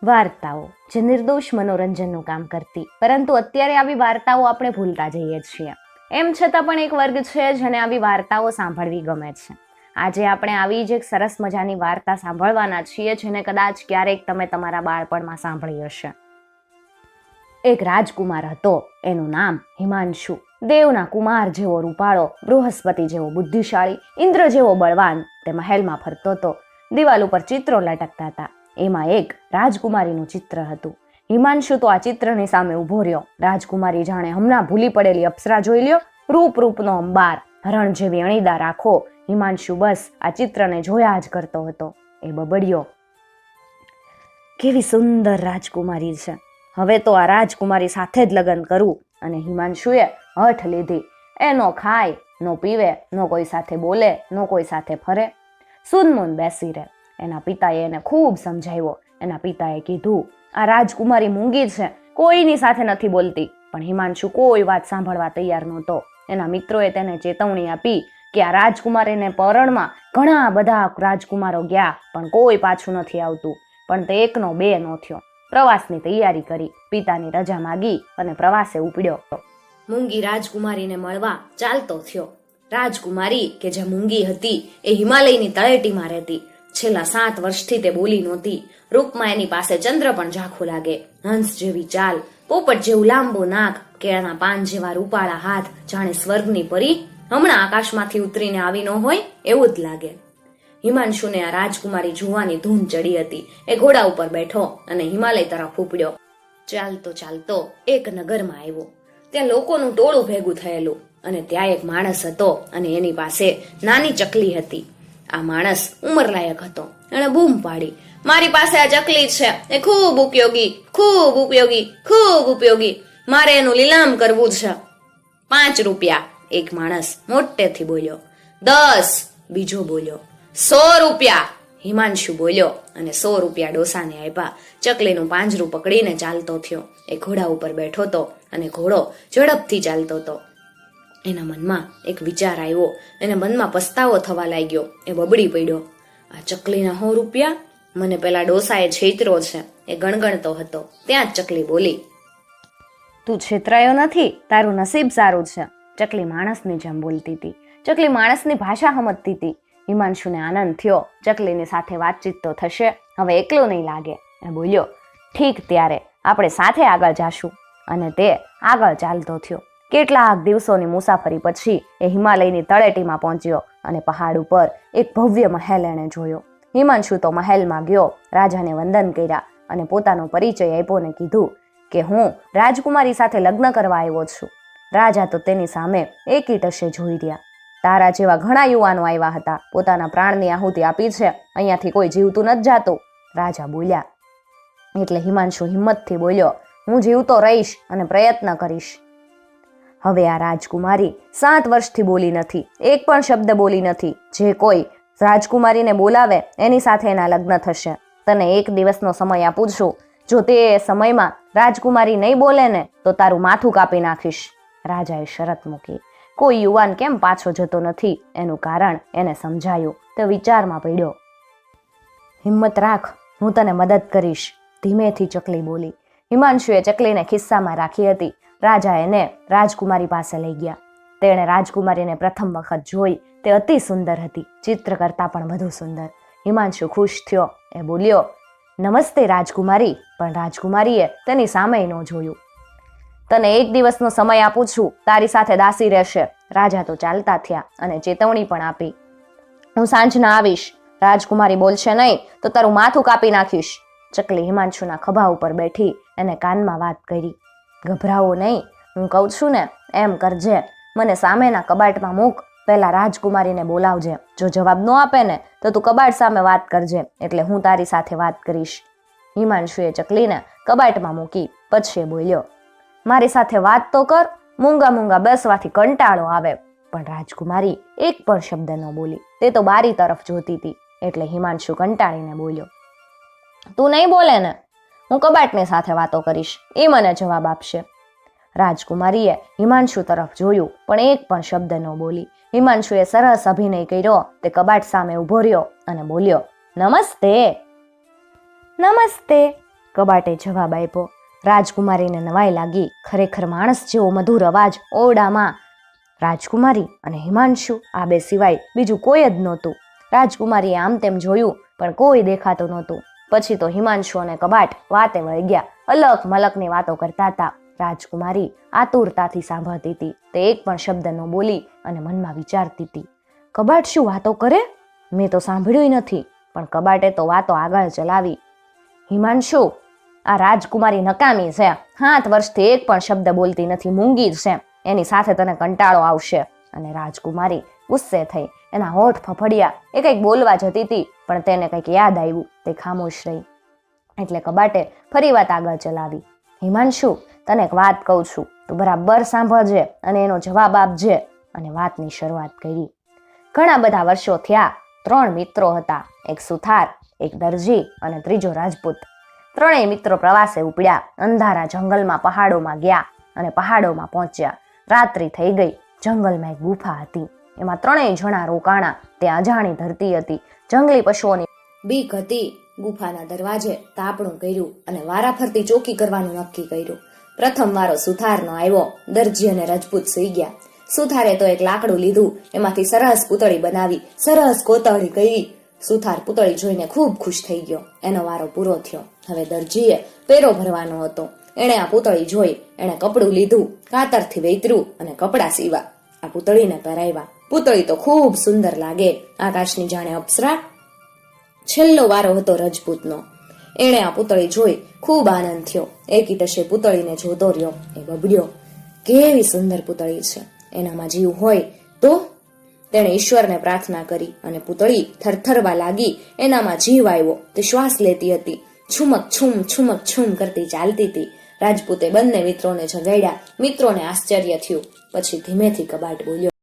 વાર્તાઓ જે નિર્દોષ મનોરંજનનું કામ કરતી, પરંતુ અત્યારે આવી વાર્તાઓ આપણે ભૂલતા જઈએ છીએ. એમ છતાં પણ એક વર્ગ છે જેને આવી વાર્તાઓ સાંભળવી ગમે છે. આજે આપણે આવી જ એક સરસ મજાની વાર્તા સાંભળવાના છીએ, જેને કદાચ ક્યારેક તમે તમારા બાળપણમાં સાંભળી હશે. એક રાજકુમાર હતો, એનું નામ હિમાંશુ. દેવના કુમાર જેવો રૂપાળો, બૃહસ્પતિ જેવો બુદ્ધિશાળી, ઇન્દ્ર જેવો બળવાન તે મહેલમાં ફરતો હતો. દિવાલ ઉપર ચિત્રો લટકતા હતા. એમાં એક રાજકુમારીનું ચિત્ર હતું. હિમાંશુ તો આ ચિત્રની સામે ઊભો રહ્યો. રાજકુમારી જાણે હમણાં ભૂલી પડેલી અપ્સરા જોઈ લ્યો. રૂપનો અંબાર, હરણ જેવી અણીદાર આંખો. હિમાંશુ બસ આ ચિત્રને જોયા જ કરતો હતો. એ બબડ્યો, કેવી સુંદર રાજકુમારી છે, હવે તો આ રાજકુમારી સાથે જ લગ્ન કરું. અને હિમાંશુએ હઠ લીધી. એ નો ખાય, નો પીવે, નો કોઈ સાથે બોલે, નો કોઈ સાથે ફરે, સુનમુન બેસી રહે. એના પિતાએ એને ખૂબ સમજાવ્યો. એના પિતાએ કીધું, આ રાજકુમારી મૂંગી છે, કોઈની સાથે નથી બોલતી. પણ હિમાંશુ કોઈ વાત સાંભળવા તૈયાર નહોતો. એના મિત્રોએ તેને ચેતવણી આપી કે આ રાજકુમારીને પરણમાં ઘણા બધા રાજકુમારો ગયા, પણ કોઈ પાછું નથી આવતું. પણ તે એકનો બે નો થયો. પ્રવાસની તૈયારી કરી, પિતાની રજા માગી અને પ્રવાસે ઉપડ્યો. મૂંગી રાજકુમારીને મળવા ચાલતો થયો. રાજકુમારી કે જે મૂંગી હતી એ હિમાલયની તળેટીમાં રહેતી. છેલ્લા 7 વર્ષથી તે બોલી નહોતી. રૂપમાં એની પાસે ચંદ્ર પણ ઝાંખો લાગે. હંસ જેવી ચાલ, પોપટ જેવું લાંબુ નાક, કેળના પાન જેવા રૂપાળા હાથ, જાણે સ્વર્ગની પરી હમણાં આકાશમાંથી ઉતરીને આવી ન હોય એવું જ લાગે. હિમાંશુને આ રાજકુમારી જોવાની ધૂન ચડી હતી. એ ઘોડા ઉપર બેઠો અને હિમાલય તરફ ઉપડ્યો. ચાલતો ચાલતો એક નગરમાં આવ્યો. ત્યાં લોકોનું ટોળું ભેગું થયેલું અને ત્યાં એક માણસ હતો અને એની પાસે નાની ચકલી હતી. આ માણસ ઉંમરલાયક હતો. એણે બૂમ પાડી, મારી પાસે આ ચકલી છે, એ ખૂબ ઉપયોગી, ખૂબ ઉપયોગી, ખૂબ ઉપયોગી, મારે એનું લીલામ કરવું છે. 5 રૂપિયા, એક માણસ મોટેથી બોલ્યો. 10, બીજો બોલ્યો. 100 રૂપિયા, હિમાંશુ બોલ્યો અને 100 રૂપિયા ડોસાને આપ્યા. ચકલીનું પાંજરું પકડીને ચાલતો થયો. એ ઘોડા ઉપર બેઠો હતો અને ઘોડો ઝડપથી ચાલતો હતો. એના મનમાં એક વિચાર આવ્યો. એને મનમાં પસ્તાવો થવા લાગ્યો. એ બબડી પડ્યો, આ ચકલીના 100 રૂપિયા મને પેલા ડોસાએ છેતરો છે. એ ગણગણતો હતો. ત્યાં જ ચકલી બોલી, તું છેતરાયો નથી, તારું નસીબ સારું છે. ચકલી માણસની જેમ બોલતી હતી. ચકલી માણસની ભાષા સમજતી હતી. હિમાંશુને આનંદ થયો. ચકલીની સાથે વાતચીત તો થશે, હવે એકલો નહીં લાગે. એ બોલ્યો, ઠીક, ત્યારે આપણે સાથે આગળ જાશું. અને તે આગળ ચાલતો થયો. કેટલાક દિવસોની મુસાફરી પછી એ હિમાલયની તળેટીમાં પહોંચ્યો અને પહાડ ઉપર એક ભવ્ય મહેલ એણે જોયો. હિમાંશુ તો મહેલમાં ગયો, રાજાને વંદન કર્યા અને પોતાનો પરિચય આપ્યો ને કીધું કે હું રાજકુમારી સાથે લગ્ન કરવા આવ્યો છું. રાજા તો તેની સામે એકી ટશે જોઈ રહ્યા. તારા જેવા ઘણા યુવાનો આવ્યા હતા, પોતાના પ્રાણની આહુતિ આપી છે, અહીંયાથી કોઈ જીવતું નથી જાતું, રાજા બોલ્યા. એટલે હિમાંશુ હિંમતથી બોલ્યો, હું જીવતો રહીશ અને પ્રયત્ન કરીશ. હવે આ રાજકુમારી 7 વર્ષથી બોલી નથી, એક પણ શબ્દ બોલી નથી. જે કોઈ રાજકુમારીને બોલાવે એની સાથે એના લગ્ન થશે. તને 1 દિવસનો સમય આપું છું. જો તે સમયમાં રાજકુમારી નહીં બોલે ને તો તારું માથું કાપી નાખીશ. રાજાએ શરત મૂકી. કોઈ યુવાન કેમ પાછો જતો નથી એનું કારણ એને સમજાયું. તે વિચારમાં પડ્યો. હિંમત રાખ, હું તને મદદ કરીશ, ધીમેથી ચકલી બોલી. હિમાંશુએ ચકલીને ખિસ્સામાં રાખી હતી. રાજા એને રાજકુમારી પાસે લઈ ગયા. તેણે રાજકુમારીને પ્રથમ વખત જોઈ. તે અતિ સુંદર હતી, ચિત્ર કરતાં પણ વધુ સુંદર. હિમાંશુ ખુશ થયો. એ બોલ્યો, નમસ્તે રાજકુમારી. પણ રાજકુમારીએ તેની સામે ન જોયું. તને 1 દિવસનો સમય આપું છું, તારી સાથે દાસી રહેશે. રાજા તો ચાલતા થયા અને ચેતવણી પણ આપી, હું સાંજના આવીશ, રાજકુમારી બોલશે નહીં તો તારું માથું કાપી નાખીશ. ચકલી હિમાંશુના ખભા ઉપર બેઠી એને કાનમાં વાત કરી. ગભરાવો નહીં, હું કહું છું ને એમ કરજે. મને સામેના કબાટમાં મૂક, પહેલા રાજકુમારીને બોલાવજે. જો જવાબ ન આપે ને તો તું કબાટ સામે વાત કરજે, એટલે હું તારી સાથે વાત કરીશ. હિમાંશુએ ચકલીને કબાટમાં મૂકી. પછી બોલ્યો, મારી સાથે વાત તો કર, મૂંગા મૂંગા બેસવાથી કંટાળો આવે. પણ રાજકુમારી એક પણ શબ્દ ન બોલી. તે તો બારી તરફ જોતી હતી. એટલે હિમાંશુ કંટાળીને બોલ્યો, તું નહીં બોલે ને, હું કબાટની સાથે વાતો કરીશ, એ મને જવાબ આપશે. રાજકુમારીએ હિમાંશુ તરફ જોયું પણ એક પણ શબ્દ ન બોલી. હિમાંશુએ સરસ અભિનય કર્યો. તે કબાટ સામે ઊભો રહ્યો અને બોલ્યો, નમસ્તે. નમસ્તે. કબાટે જવાબ આપ્યો. રાજકુમારીને નવાઈ લાગી. ખરેખર માણસ જેવો મધુર અવાજ ઓરડામાં. રાજકુમારી અને હિમાંશુ આ બે સિવાય બીજું કોઈ જ નહોતું. રાજકુમારીએ આમ તેમ જોયું પણ કોઈ દેખાતું નહોતું. પછી તો હિમાંશુ અને કબાટ વાતે વળી ગયા. અલક મલકની વાતો કરતા હતા. રાજકુમારી આતુરતાથી સાંભળતી હતી. તે એક પણ શબ્દ ન બોલી અને મનમાં વિચારતી હતી, કબાટ શું વાતો કરે? મેં તો સાંભળ્યું નથી. પણ કબાટે તો વાતો આગળ ચલાવી. હિમાંશુ, આ રાજકુમારી નકામી છે. 7 વર્ષથી એક પણ શબ્દ બોલતી નથી, મૂંગી જ છે. એની સાથે તને કંટાળો આવશે. અને રાજકુમારી ગુસ્સે થઈ. એના હોઠ ફફડ્યા. એ કંઈક બોલવા જતી હતી પણ તેને કંઈક યાદ આવ્યું. તે ખામોશ રહી. એટલે કબાટે ફરી વાત આગળ ચલાવી. હિમાંશુ, તને એક વાત કહું છું, તું બરાબર સાંભળજે અને એનો જવાબ આપજે. અને વાતની શરૂઆત કરી. ઘણા બધા વર્ષો થયા. 3 મિત્રો હતા. એક સુથાર, એક દરજી અને ત્રીજો રાજપૂત. 3 મિત્રો પ્રવાસે ઉપડ્યા. અંધારા જંગલમાં પહાડોમાં ગયા અને પહાડોમાં પહોંચ્યા. રાત્રિ થઈ ગઈ. જંગલમાં એક ગુફા હતી. એમાં 3 જણા રોકાણા. તે અજાણી ધરતી હતી. જંગલી પશુઓની બીક હતી. ગુફાના દરવાજે તાપણું કર્યું અને વારાફરતી ચોકી કરવાનું નક્કી કર્યું. પ્રથમ વારો સુથારનો આવ્યો. દરજી અને રાજપૂત સૂઈ ગયા. સુથારે તો એક લાકડું લીધું. એમાંથી સરસ પૂતળી બનાવી, સરસ કોતરણી કરી. સુથાર પૂતળી જોઈને ખૂબ ખુશ થઈ ગયો. એનો વારો પૂરો થયો. હવે દરજીએ પેરો ભરવાનો હતો. એણે આ પૂતળી જોઈ. એણે કપડું લીધું, કાતરથી વેતર્યું અને કપડાં સીવા. આ પૂતળીને પહેરાવ્યા. પૂતળી તો ખૂબ સુંદર લાગે, આકાશની જાણે અપ્સરા. છેલ્લો વારો હતો રજપૂતનો. એણે આ પૂતળી જોઈ ખૂબ આનંદ થયો. એકી ટશે પૂતળીને જોતો રહ્યો. એ બબડ્યો, કેવી સુંદર પૂતળી છે. એનામાં જીવ હોય તો? તેણે ઈશ્વરને પ્રાર્થના કરી અને પૂતળી થરથરવા લાગી. એનામાં જીવ આવ્યો. તે શ્વાસ લેતી હતી. છુમક છુમ કરતી ચાલતી હતી. રાજપૂતે બંને મિત્રોને જગાડ્યા. મિત્રોને આશ્ચર્ય થયું. પછી ધીમેથી કબાટ બોલ્યો,